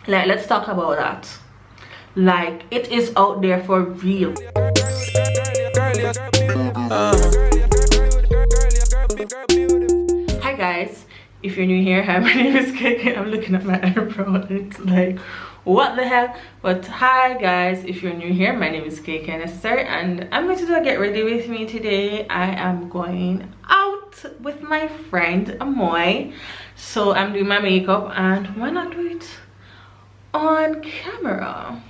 Like, let's talk about that. Like, it is out there for real. Hi guys, if you're new here, hi, my name is Kiki. I'm looking at my eyebrow. It's like, what the hell? But hi guys, if you're new here, my name is Kiki and I'm going to do a get ready with me today. I am going out with my friend Amoy, so I'm doing my makeup, and why not do it on camera?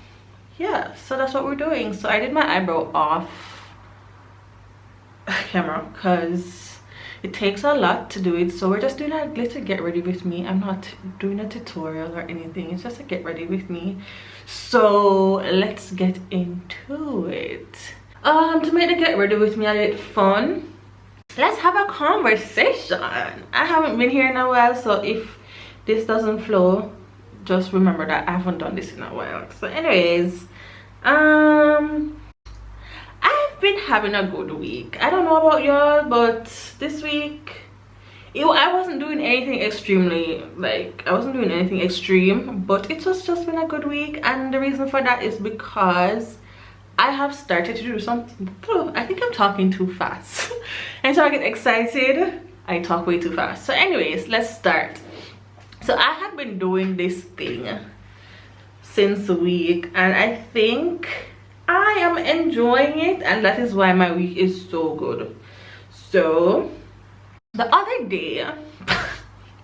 Yeah, so that's what we're doing. So I did my eyebrow off camera because it takes a lot to do it, so we're just doing a little get ready with me. I'm not doing a tutorial or anything, it's just a get ready with me. So let's get into it. To make the get ready with me a little fun, let's have a conversation. I haven't been here in a while, so if this doesn't flow, just remember that I haven't done this in a while. So anyways, I've been having a good week. I don't know about y'all, but this week I wasn't doing anything extremely, like, I wasn't doing anything extreme, but it was just been a good week. And the reason for that is because I have started to do something. I think I'm talking too fast. And so I get excited, I talk way too fast. So anyways, let's start. So I have been doing this thing since a week, and I think I am enjoying it, and that is why my week is so good. So the other day,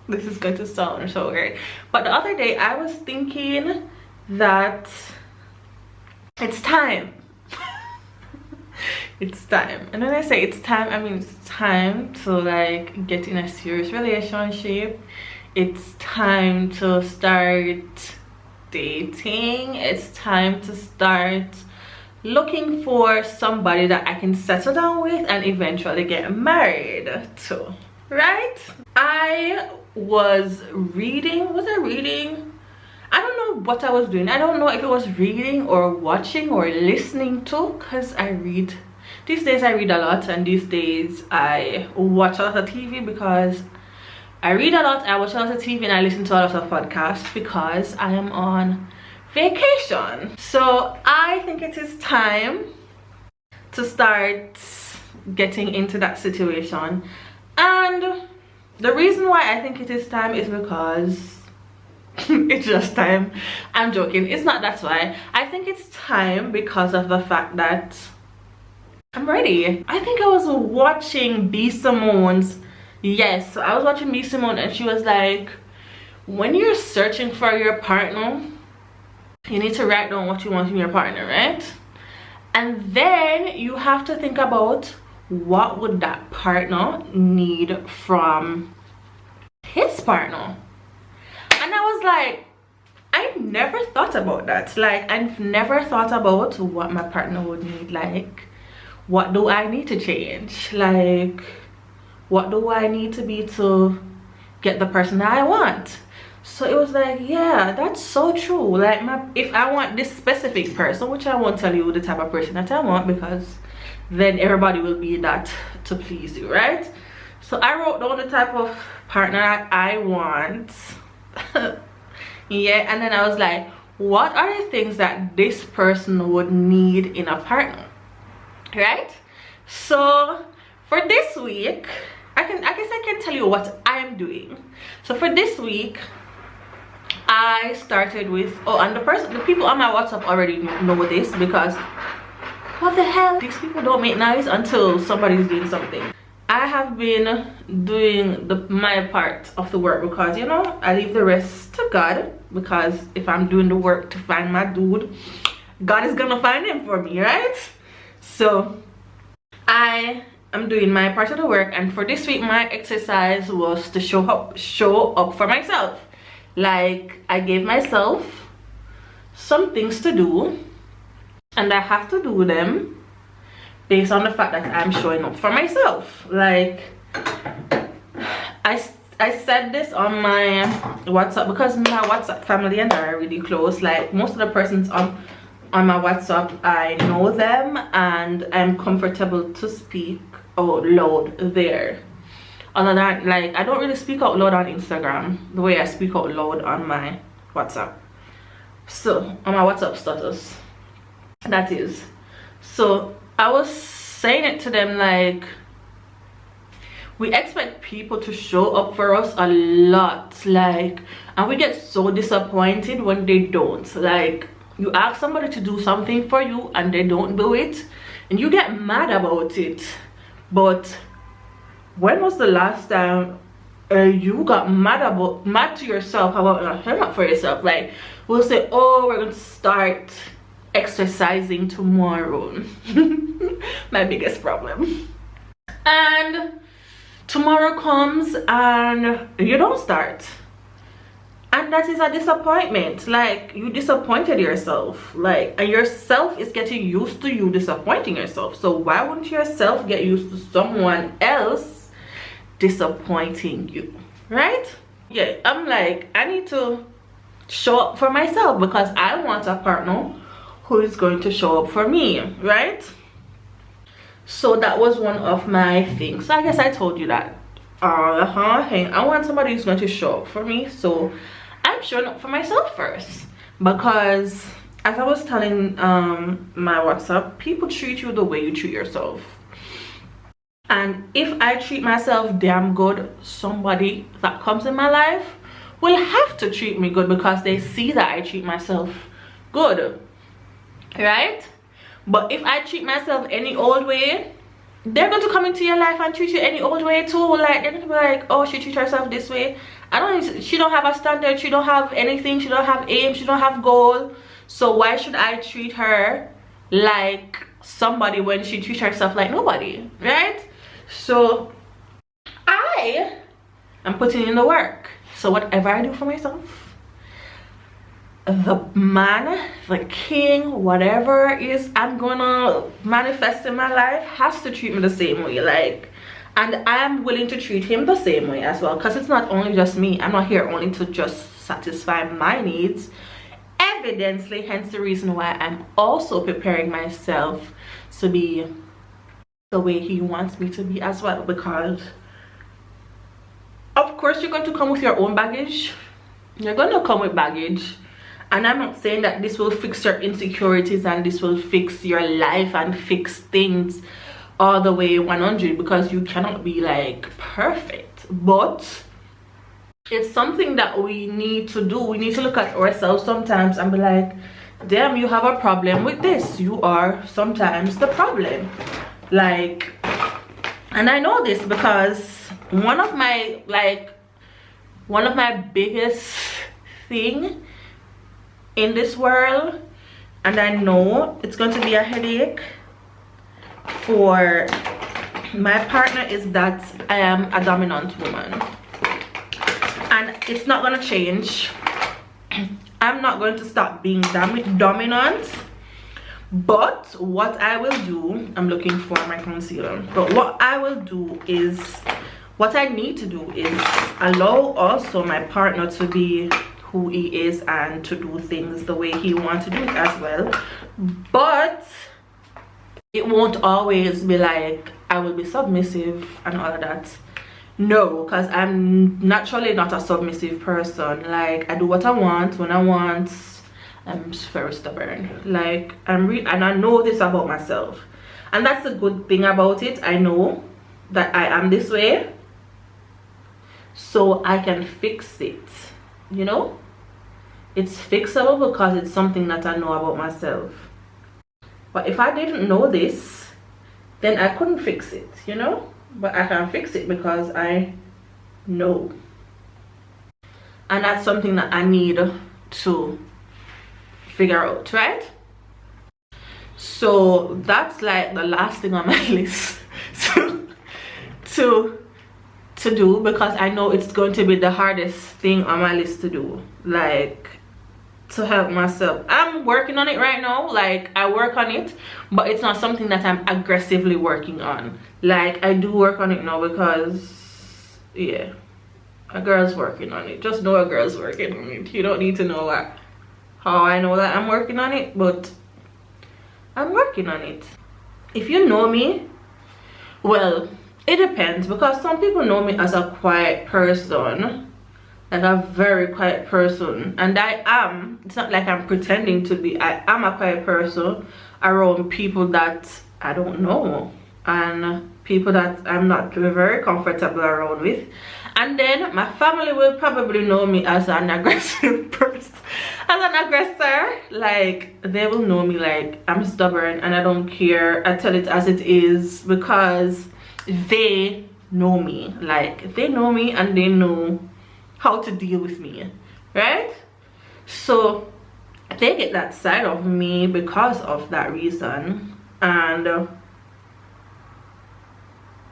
this is going to sound so weird, but the other day I was thinking that it's time. It's time. And when I say it's time, I mean it's time to like get in a serious relationship. It's time to start dating. It's time to start looking for somebody that I can settle down with and eventually get married to, right? I was reading. I don't know what I was doing. I don't know if it was reading or watching or listening to, because I read. These days I read a lot, and these days I watch a lot of TV because I read a lot, I watch a lot of TV, and I listen to a lot of podcasts because I am on vacation. So I think it is time to start getting into that situation. And the reason why I think it is time is because it's just time. I'm joking, it's not. That's why I think it's time, because of the fact that I'm ready. I think I was watching B. Simone's. Yes, so I was watching B. Simone, and she was like, when you're searching for your partner, you need to write down what you want in your partner, right? And then you have to think about what would that partner need from his partner. And I was like, I never thought about that. Like, I've never thought about what my partner would need. Like, what do I need to change? Like, what do I need to be to get the person that I want? So it was like, yeah, that's so true. Like, if I want this specific person, which I won't tell you the type of person that I want, because then everybody will be that to please you, right? So I wrote down the type of partner that I want. Yeah, and then I was like, what are the things that this person would need in a partner, right? So for this week, I guess I can tell you what I'm doing. So for this week, I started with, and the people on my WhatsApp already know this, because what the hell, these people don't make noise until somebody's doing something. I have been doing my part of the work, because, you know, I leave the rest to God, because if I'm doing the work to find my dude, God is gonna find him for me, right? So I am doing my part of the work, and for this week my exercise was to show up for myself. Like, I gave myself some things to do, and I have to do them based on the fact that I'm showing up for myself. Like, I said this on my WhatsApp, because my WhatsApp family and I are really close. Like, most of the persons on my WhatsApp, I know them, and I'm comfortable to speak out loud there. Other than, like, I don't really speak out loud on Instagram the way I speak out loud on my WhatsApp. So on my WhatsApp status, that is. So I was saying it to them, like, we expect people to show up for us a lot, like, and we get so disappointed when they don't. Like, you ask somebody to do something for you and they don't do it, and you get mad about it. But when was the last time you got mad to yourself about not for yourself? Like, we'll say, oh, we're going to start exercising tomorrow. My biggest problem. And tomorrow comes and you don't start, and that is a disappointment. Like, you disappointed yourself, like, and yourself is getting used to you disappointing yourself. So why wouldn't yourself get used to someone else disappointing you, right? Yeah, I'm like, I need to show up for myself because I want a partner who is going to show up for me, right? So that was one of my things. So I guess I told you that. Hey, I want somebody who's going to show up for me. So I'm showing up for myself first, because as I was telling my WhatsApp, people treat you the way you treat yourself. And if I treat myself damn good, somebody that comes in my life will have to treat me good because they see that I treat myself good, right? But if I treat myself any old way, they're going to come into your life and treat you any old way too. Like, they're going to be like, oh, she treats herself this way. She don't have a standard, she don't have anything, she don't have aim, she don't have goal. So why should I treat her like somebody when she treats herself like nobody, right? So I am putting in the work. So whatever I do for myself, the man, the king, whatever it is I'm gonna manifest in my life has to treat me the same way. Like, and I am willing to treat him the same way as well, because it's not only just me. I'm not here only to just satisfy my needs. Evidently, hence the reason why I'm also preparing myself to be the way he wants me to be as well, because of course you're going to come with your own baggage. You're going to come with baggage. And I'm not saying that this will fix your insecurities and this will fix your life and fix things all the way 100, because you cannot be like perfect. But it's something that we need to do. We need to look at ourselves sometimes and be like, damn, you have a problem with this. You are sometimes the problem. Like, and I know this because one of my biggest thing in this world, and I know it's going to be a headache for my partner, is that I am a dominant woman, and it's not going to change. I'm not going to stop being dominant, but what I will do, I'm looking for my concealer, but what I will do is, what I need to do is allow also my partner to be who he is and to do things the way he wants to do it as well. But it won't always be like I will be submissive and all of that. No, because I'm naturally not a submissive person. Like, I do what I want when I want. I'm very stubborn. Like, and I know this about myself, and that's the good thing about it. I know that I am this way, so I can fix it, you know. It's fixable because it's something that I know about myself. But if I didn't know this, then I couldn't fix it, you know. But I can fix it because I know, and that's something that I need to figure out, right? So that's like the last thing on my list to do, because I know it's going to be the hardest thing on my list to do, like, to help myself. I'm working on it right now. Like, I work on it, but it's not something that I'm aggressively working on. Like, I do work on it now because, yeah, a girl's working on it. Just know a girl's working on it. You don't need to know how I know that I'm working on it, but I'm working on it. If you know me, well, it depends, because some people know me as a quiet person, like a very quiet person, and I am. It's not like I'm pretending to be. I am a quiet person around people that I don't know, and people that I'm not very comfortable around with. And then my family will probably know me as an aggressive person, as an aggressor. Like, they will know me like I'm stubborn and I don't care. I tell it as it is, because they know me. Like, they know me and they know how to deal with me, right? So they get that side of me because of that reason. And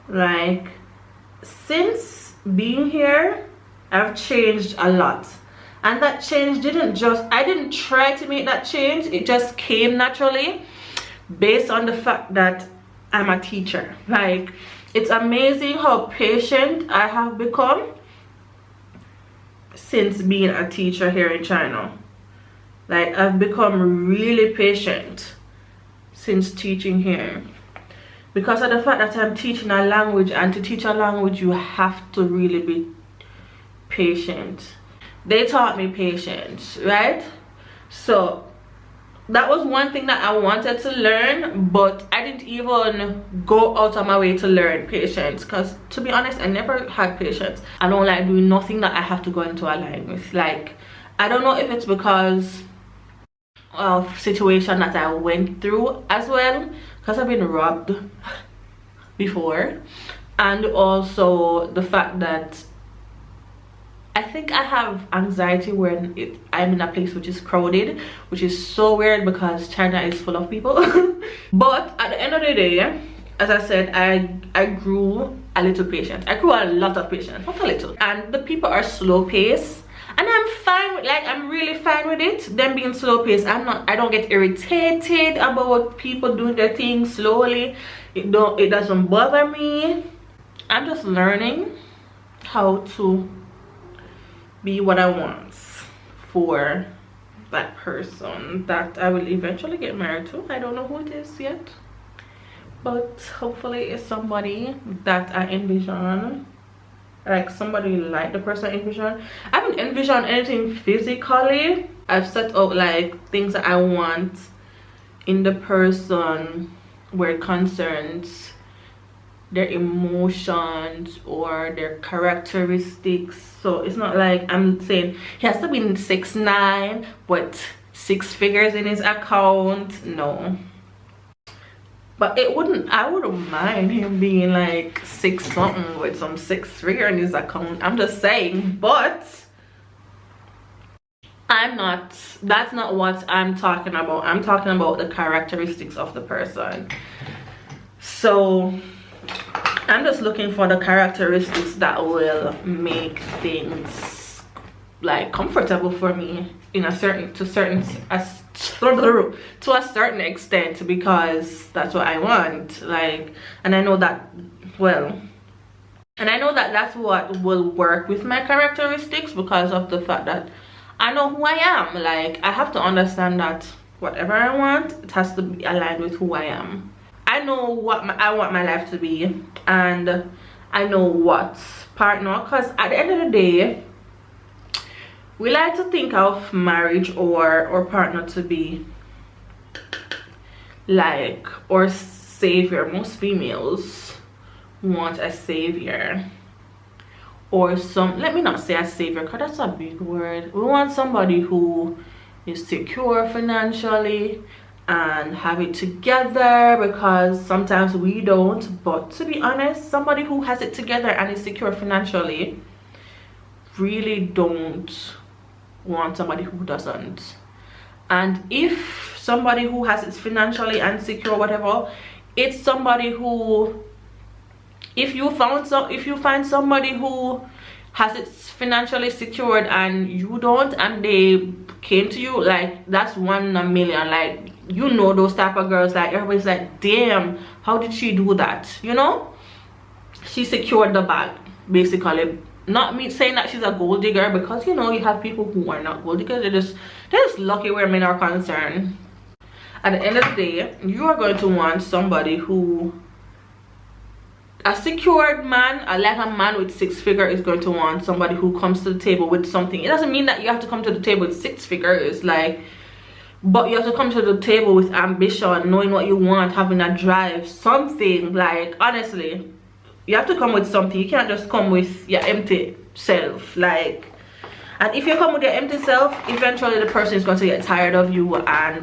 like, since being here, I've changed a lot, and that change didn't just, I didn't try to make that change, it just came naturally based on the fact that I'm a teacher. Like, it's amazing how patient I have become since being a teacher here in China. Like, I've become really patient since teaching here, because of the fact that I'm teaching a language, and to teach a language you have to really be patient. They taught me patience, right? So that was one thing that I wanted to learn, but I didn't even go out of my way to learn patience, because to be honest, I never had patience. I don't like doing nothing that I have to go into a line with. Like, I don't know if it's because of situation that I went through as well, because I've been robbed before, and also the fact that I think I have anxiety when I'm in a place which is crowded, which is so weird because China is full of people. But at the end of the day, as I said, I grew a little patient. I grew a lot of patience, not a little. And the people are slow paced, and I'm fine with, like, I'm really fine with it, them being slow paced. I don't get irritated about people doing their things slowly. It doesn't bother me. I'm just learning how to be what I want for that person that I will eventually get married to. I don't know who it is yet, but hopefully it's somebody that I envision, like somebody like the person I envision. I haven't envisioned anything physically. I've set out like things that I want in the person where it concerns their emotions or their characteristics. So it's not like I'm saying he has to be 6'9" but 6 figures in his account. No, but I wouldn't mind him being like 6 something with some 6 figure in his account. I'm just saying, but that's not what I'm talking about. I'm talking about the characteristics of the person. So I'm just looking for the characteristics that will make things like comfortable for me in a certain to a certain extent, because that's what I want. Like, and I know that, well, and I know that that's what will work with my characteristics, because of the fact that I know who I am. Like, I have to understand that whatever I want, it has to be aligned with who I am. I know what I want my life to be, and I know what partner, because at the end of the day, we like to think of marriage or partner to be like our savior. Most females want a savior, or let me not say a savior, because that's a big word. We want somebody who is secure financially and have it together, because sometimes we don't. But to be honest, somebody who has it together and is secure financially really don't want somebody who doesn't. And if somebody who has it financially and secure, whatever, it's somebody who, if you find somebody who has it financially secured and you don't, and they came to you, like, that's 1 in a million. Like, you know, those type of girls, like, everybody's like, damn, how did she do that? You know, she secured the bag, basically. Not me saying that she's a gold digger, because, you know, you have people who are not gold diggers. They're just lucky where men are concerned. At the end of the day, you are going to want somebody who a secured man, like a man with 6 figures, is going to want somebody who comes to the table with something. It doesn't mean that you have to come to the table with 6 figures, like, but you have to come to the table with ambition, knowing what you want, having a drive, something. Like, honestly, you have to come with something. You can't just come with your empty self. Like, and if you come with your empty self, eventually the person is going to get tired of you and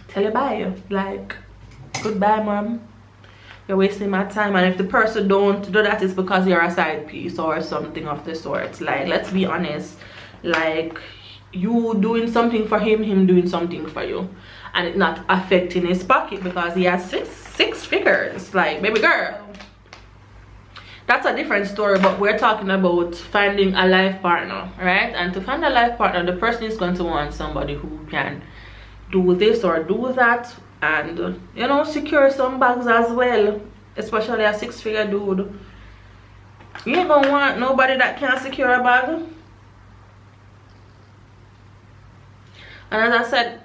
tell you bye. Like, goodbye, mom, you're wasting my time. And if the person don't do that, it's because you're a side piece or something of the sort. Like, let's be honest, like, you doing something for him, him doing something for you, and it not affecting his pocket because he has six figures. Like, baby girl, that's a different story. But we're talking about finding a life partner, right? And to find a life partner, the person is going to want somebody who can do this or do that, and you know, secure some bags as well, especially a 6-figure dude. You ain't gonna want nobody that can't secure a bag. And as I said,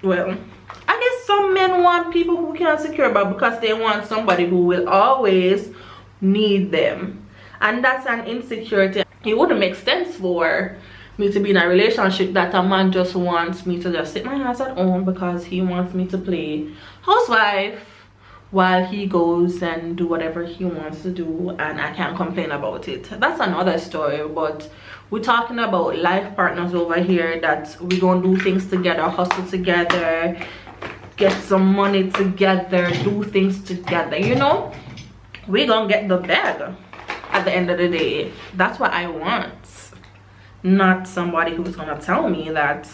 well, I guess some men want people who can't secure a bag because they want somebody who will always need them, and that's an insecurity. It wouldn't make sense for me to be in a relationship that a man just wants me to just sit my ass at home because he wants me to play housewife while he goes and do whatever he wants to do, and I can't complain about it. That's another story. But we're talking about life partners over here, that we gonna do things together, hustle together, get some money together, do things together, you know. We gonna get the bag at the end of the day. That's what I want, not somebody who's gonna tell me that,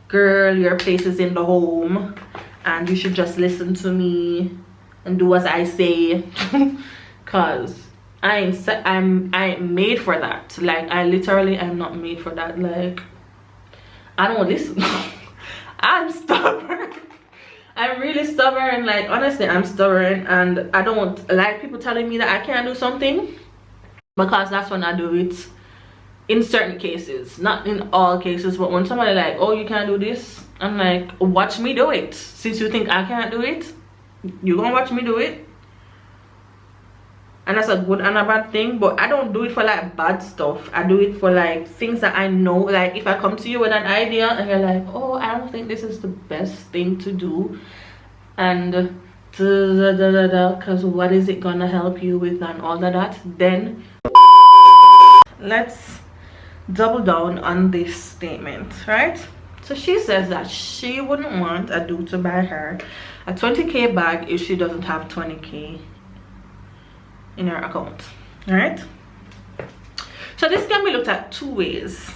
girl, your place is in the home and you should just listen to me and do as I say. Cause I ain't made for that. Like, I literally am not made for that. Like, I don't listen. I'm stubborn. I'm really stubborn. Like, honestly, I'm stubborn, and I don't like people telling me that I can't do something, because that's when I do it. In certain cases, not in all cases, but when somebody like, oh, you can't do this, I'm like, watch me do it. Since you think I can't do it, you gonna watch me do it. And that's a good and a bad thing. But I don't do it for like bad stuff. I do it for like things that I know. Like, if I come to you with an idea and you're like, oh, I don't think this is the best thing to do, and because what is it gonna help you with and all of that, then let's double down on this statement, right? So she says that she wouldn't want a dude to buy her a 20K bag if she doesn't have 20K in her account, right? So this can be looked at 2 ways.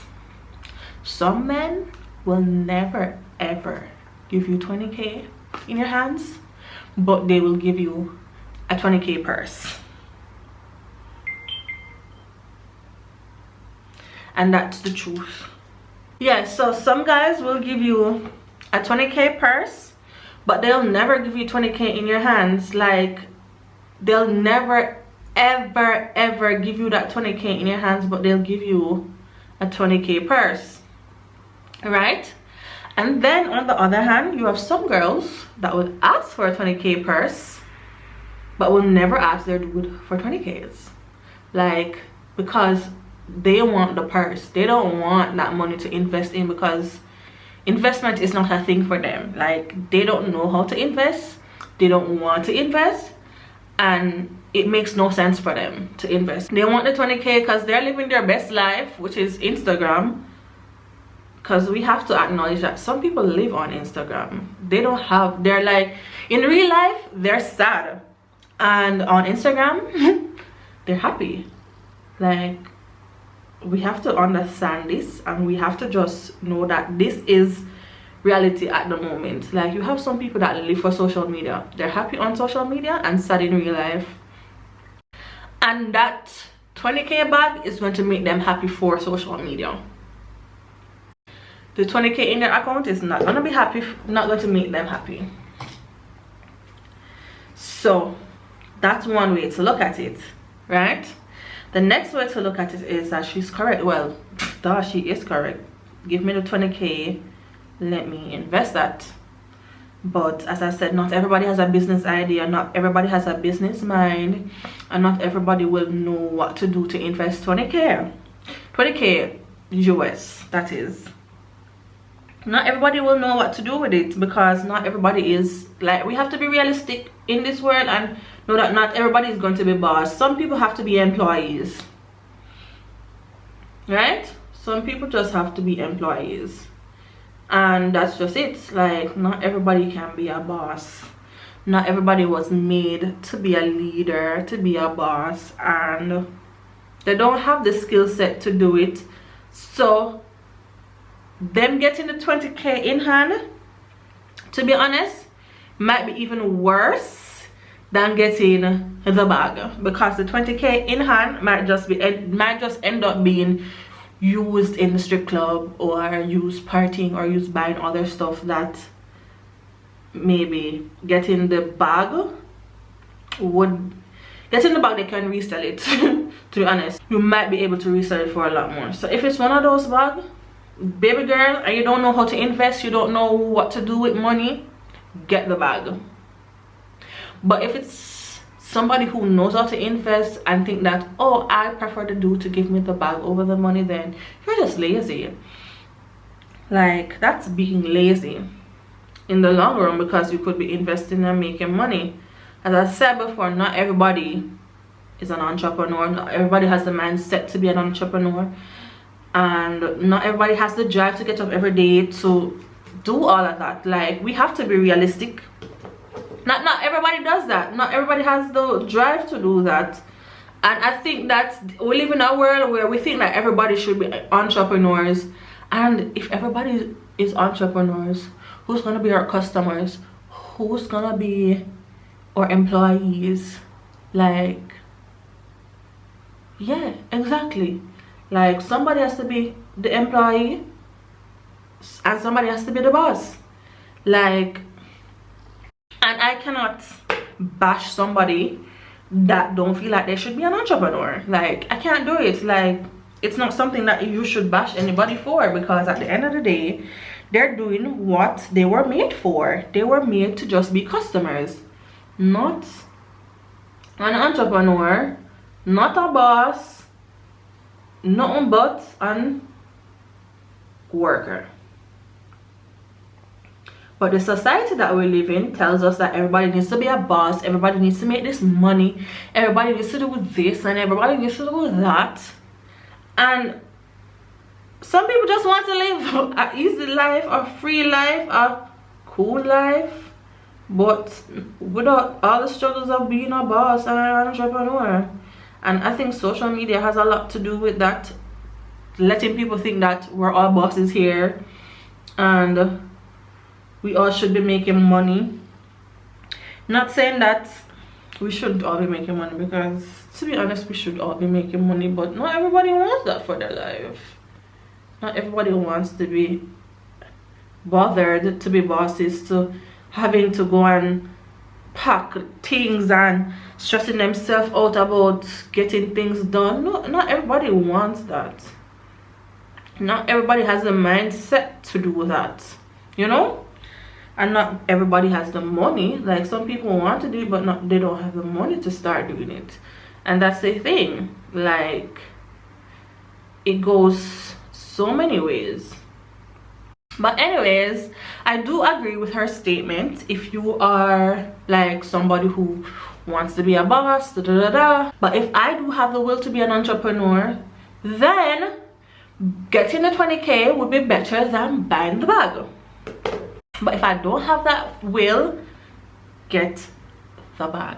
Some men will never ever give you 20K in your hands, but they will give you a 20K purse. And that's the truth. Yeah, so some guys will give you a 20K purse, but they'll never give you 20K in your hands. Like, they'll never ever give you that 20K in your hands, but they'll give you a 20K purse, right? And then on the other hand, you have some girls that would ask for a 20K purse, but will never ask their dude for 20Ks. Like, because they want the purse. They don't want that money to invest in, because investment is not a thing for them. Like, they don't know how to invest, they don't want to invest, and it makes no sense for them to invest. They want the 20K because they're living their best life, which is Instagram. Because we have to acknowledge that some people live on Instagram. They don't have, they're like, in real life they're sad, and on Instagram they're happy. Like, we have to understand this, and we have to just know that this is reality at the moment. Like, you have some people that live for social media. They're happy on social media and sad in real life, and that 20K bag is going to make them happy for social media. The 20K in their account is not going to be happy, not going to make them happy. So that's one way to look at it, right? The next way to look at it is that she's correct. Well, she is correct. Give me the 20K, let me invest that. But as I said, not everybody has a business idea, not everybody has a business mind, and not everybody will know what to do to invest 20k US, that is. Not everybody will know what to do with it, because not everybody is like, we have to be realistic in this world and know that not everybody is going to be boss. Some people have to be employees, right? Some people just have to be employees, and that's just it. Like, not everybody can be a boss. Not everybody was made to be a leader, to be a boss, and they don't have the skill set to do it. So them getting the 20k in hand, to be honest, might be even worse than getting the bag, because the 20k in hand might just end up being used in the strip club, or used partying, or used buying other stuff that maybe getting the bag they can resell it. To be honest, you might be able to resell it for a lot more. So if it's one of those bags, baby girl, and you don't know how to invest, you don't know what to do with money, get the bag. But if it's somebody who knows how to invest and think that, oh, I prefer the dude to give me the bag over the money, then you're just lazy. Like, that's being lazy in the long run, because you could be investing and making money. As I said before, not everybody is an entrepreneur. Not everybody has the mindset to be an entrepreneur, and not everybody has the drive to get up every day to do all of that. Like, we have to be realistic. Not everybody does that. Not everybody has the drive to do that. And I think that we live in a world where we think that everybody should be entrepreneurs. And if everybody is entrepreneurs, who's gonna be our customers? Who's gonna be our employees? Like, yeah, exactly. Like, somebody has to be the employee and somebody has to be the boss. Like, and I cannot bash somebody that don't feel like they should be an entrepreneur. Like, I can't do it. Like, it's not something that you should bash anybody for, because at the end of the day, they're doing what they were made for. They were made to just be customers, not an entrepreneur, not a boss, nothing but an worker. But the society that we live in tells us that everybody needs to be a boss, everybody needs to make this money, everybody needs to do this, and everybody needs to do that. And some people just want to live an easy life, a free life, a cool life, but without all the struggles of being a boss and an entrepreneur. And I think social media has a lot to do with that, letting people think that we're all bosses here and we all should be making money. Not saying that we shouldn't all be making money, because to be honest, we should all be making money, but not everybody wants that for their life. Not everybody wants to be bothered to be bosses, to having to go and pack things and stressing themselves out about getting things done. No, not everybody wants that. Not everybody has the mindset to do that, you know. And not everybody has the money. Like, some people want to do it, but they don't have the money to start doing it. And that's the thing. Like, it goes so many ways. But anyways, I do agree with her statement. If you are like somebody who wants to be a boss, but if I do have the will to be an entrepreneur, then getting the 20k would be better than buying the bag. But if I don't have that will, get the bag.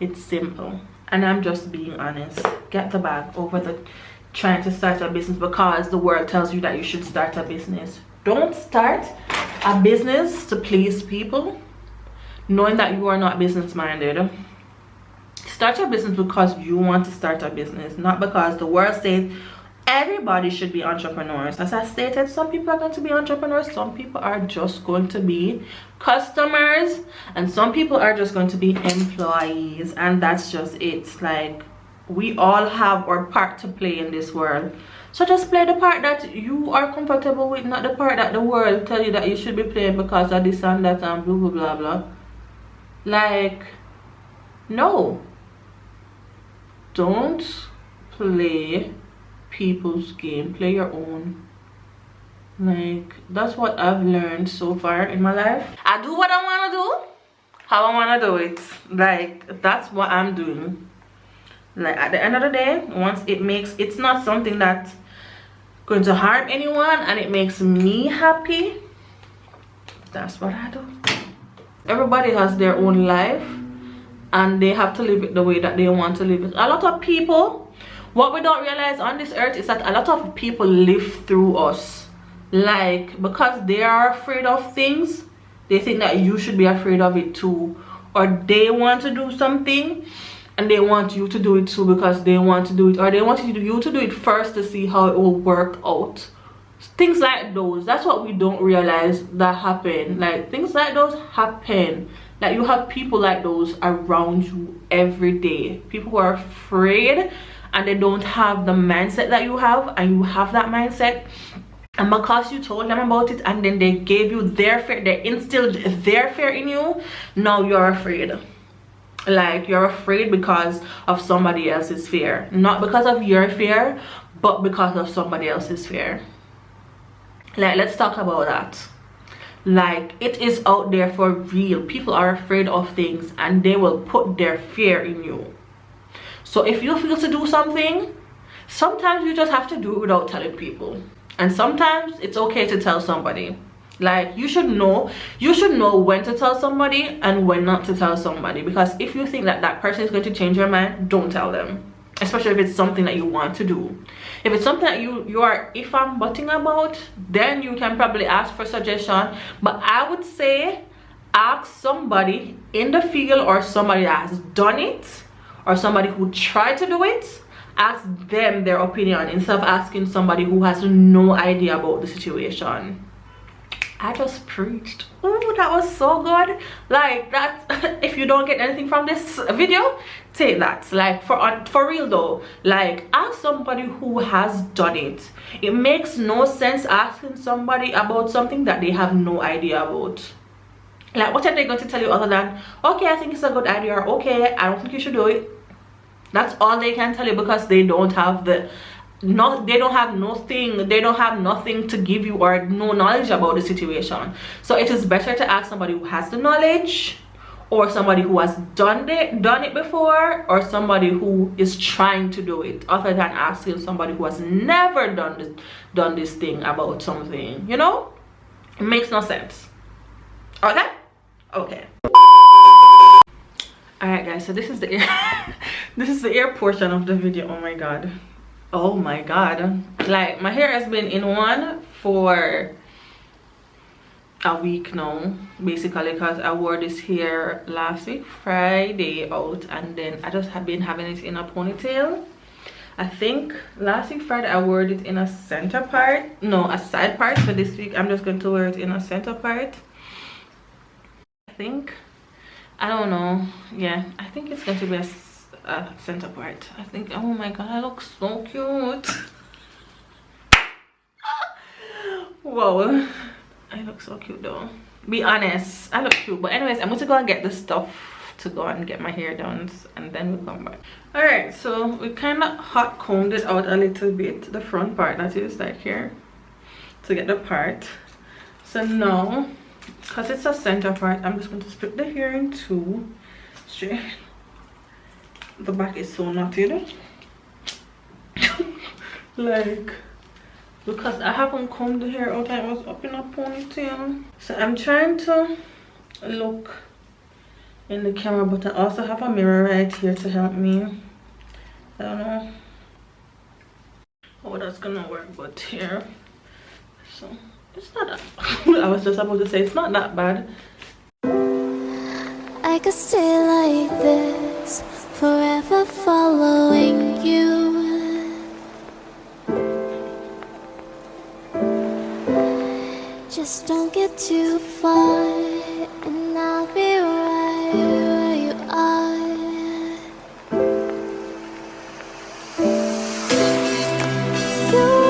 It's simple, and I'm just being honest. Get the bag over the trying to start a business because the world tells you that you should start a business. Don't start a business to please people, knowing that you are not business minded. Start a business because you want to start a business, not because the world says everybody should be entrepreneurs. As I stated, some people are going to be entrepreneurs, some people are just going to be customers, and some people are just going to be employees, and that's just it. Like, we all have our part to play in this world. So just play the part that you are comfortable with, not the part that the world tell you that you should be playing because of this and that and blah blah blah blah. Like, no, don't play people's game, play your own. Like, that's what I've learned so far in my life. I do what I want to do how I want to do it. Like, that's what I'm doing. Like, at the end of the day, once it's not something that's going to harm anyone and it makes me happy, that's what I do. Everybody has their own life and they have to live it the way that they want to live it. A lot of people, what we don't realize on this earth is that a lot of people live through us. Like, because they are afraid of things, they think that you should be afraid of it too. Or they want to do something and they want you to do it too because they want to do it. Or they want you to do it first to see how it will work out. Things like those, that's what we don't realize that happen. Like, things like those happen. Like, you have people like those around you every day. People who are afraid and they don't have the mindset that you have, and you have that mindset. And because you told them about it and then they gave you their fear, they instilled their fear in you, now you're afraid. Like, you're afraid because of somebody else's fear. Not because of your fear, but because of somebody else's fear. Like, let's talk about that. Like, it is out there for real. People are afraid of things and they will put their fear in you. So if you feel to do something, sometimes you just have to do it without telling people. And sometimes it's okay to tell somebody. Like, you should know when to tell somebody and when not to tell somebody. Because if you think that that person is going to change your mind, don't tell them. Especially if it's something that you want to do. If it's something that you are if I'm butting about, then you can probably ask for suggestion. But I would say ask somebody in the field, or somebody that has done it, or somebody who tried to do it. Ask them their opinion instead of asking somebody who has no idea about the situation. I just preached. Oh, that was so good. Like, that, if you don't get anything from this video, take that. Like, for real though, like, ask somebody who has done it. It makes no sense asking somebody about something that they have no idea about. Like, what are they going to tell you other than, okay, I think it's a good idea, or okay, I don't think you should do it. That's all they can tell you, because they don't have they don't have nothing to give you, or no knowledge about the situation. So it is better to ask somebody who has the knowledge, or somebody who has done it before, or somebody who is trying to do it, other than asking somebody who has never done this thing about something. You know, it makes no sense. Okay. All right, guys, so this is the ear this is the ear portion of the video. Oh my god, like, my hair has been in one for a week now, basically, because I wore this hair last week Friday out, and then I just have been having it in a ponytail. I think last week Friday I wore it in a center part, no, a side part. So this week I'm just going to wear it in a center part. I don't know. Yeah, I think it's going to be a center part. I think, oh my god, I look so cute. Whoa, I look so cute though. Be honest, I look cute. But anyways, I'm going to go and get the stuff to go and get my hair done, and then we'll come back. All right, so we kind of hot combed it out a little bit, the front part, that is, like here, to get the part. So now, because it's a center part, I'm just going to split the hair in two. Straight. The back is so knotted. Like, because I haven't combed the hair out, I was up in a ponytail. So I'm trying to look in the camera, but I also have a mirror right here to help me. I don't know how that's gonna work, but here. So it's not that I was just about to say it's not that bad. I could stay like this, forever following you. Just don't get too far, and I'll be right where you are. You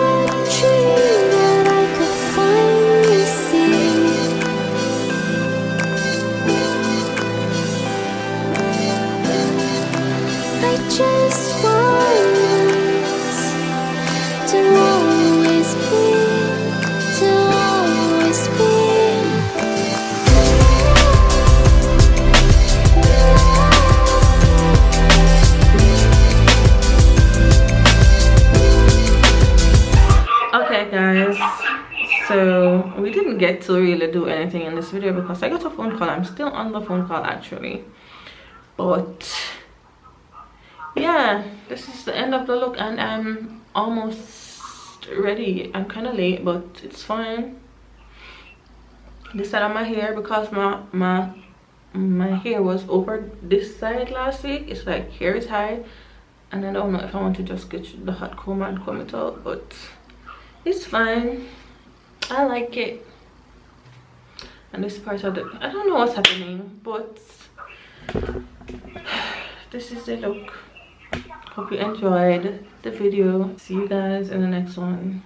So we didn't get to really do anything in this video because I got a phone call. I'm still on the phone call actually, but yeah, this is the end of the look and I'm almost ready. I'm kind of late, but it's fine. This side of my hair, because my hair was over this side last week, it's like hair is high, and I don't know if I want to just get the hot comb and comb it out, but it's fine. I like it. And this part of the, I don't know what's happening, but this is the look. Hope you enjoyed the video. See you guys in the next one.